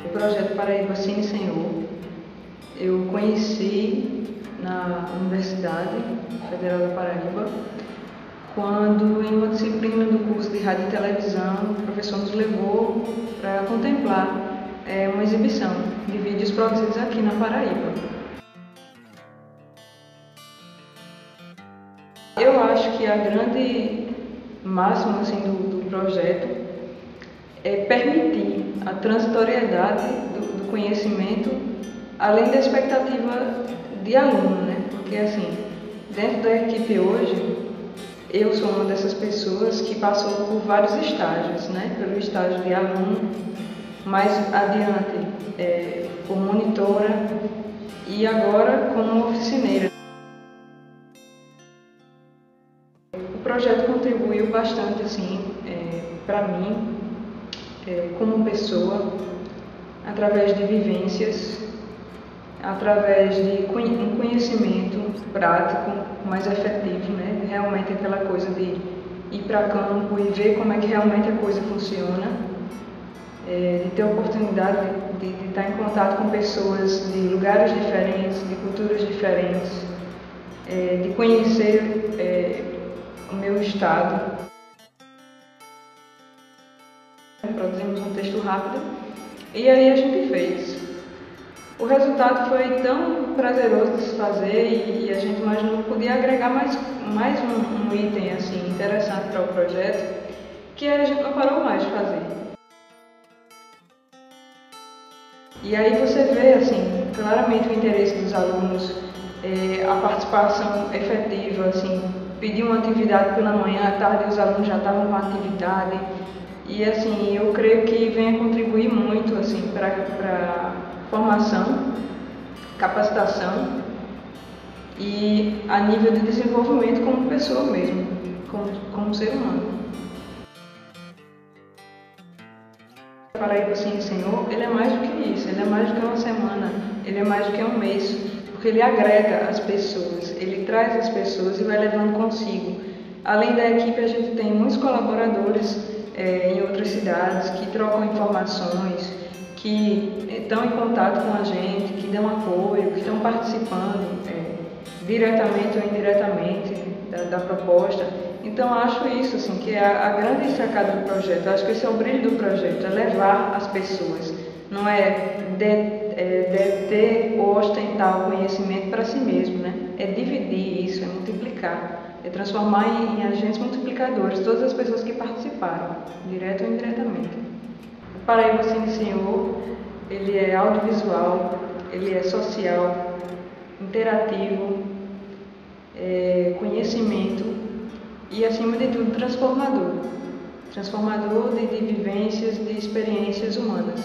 O projeto Paraíba Cine Senhor, eu conheci na Universidade Federal da Paraíba, quando em uma disciplina do curso de rádio e televisão, o professor nos levou para contemplar uma exibição de vídeos produzidos aqui na Paraíba. Eu acho que a grande máxima assim, do projeto é permitir a transitoriedade do conhecimento além da expectativa de aluno, né? Porque assim, dentro da equipe hoje, eu sou uma dessas pessoas que passou por vários estágios, né? Pelo estágio de aluno, mais adiante como monitora e agora como oficineira. O projeto contribuiu bastante assim, para mim, como pessoa, através de vivências, através de um conhecimento prático, mais efetivo, né? Realmente aquela coisa de ir para campo e ver como é que realmente a coisa funciona, de ter a oportunidade de estar em contato com pessoas de lugares diferentes, de culturas diferentes, de conhecer o meu estado. Produzimos um texto rápido e aí a gente fez. O resultado foi tão prazeroso de se fazer e a gente imaginou que podia agregar mais um item assim, interessante para o projeto, que a gente não parou mais de fazer. E aí você vê assim, claramente o interesse dos alunos, a participação efetiva, assim, pedir uma atividade pela manhã, à tarde os alunos já estavam com a atividade. E assim, eu creio que vem a contribuir muito assim, para a formação, capacitação e a nível de desenvolvimento como pessoa mesmo, como ser humano. O Paraíba Cine Senhor, ele é mais do que isso, ele é mais do que uma semana, ele é mais do que um mês, porque ele agrega as pessoas, ele traz as pessoas e vai levando consigo. Além da equipe, a gente tem muitos colaboradores em outras cidades que trocam informações, que estão em contato com a gente, que dão apoio, que estão participando diretamente ou indiretamente da proposta. Então acho isso assim, que é a grande sacada do projeto. Acho que esse é o brilho do projeto, é levar as pessoas, não é deter ou ostentar o conhecimento para si mesmo, né? É dividir isso, é multiplicar. É transformar em agentes multiplicadores todas as pessoas que participaram, direto ou indiretamente. O Paraíba Cine Senhor, ele é audiovisual, ele é social, interativo, conhecimento e, acima de tudo, transformador. Transformador de vivências, de experiências humanas.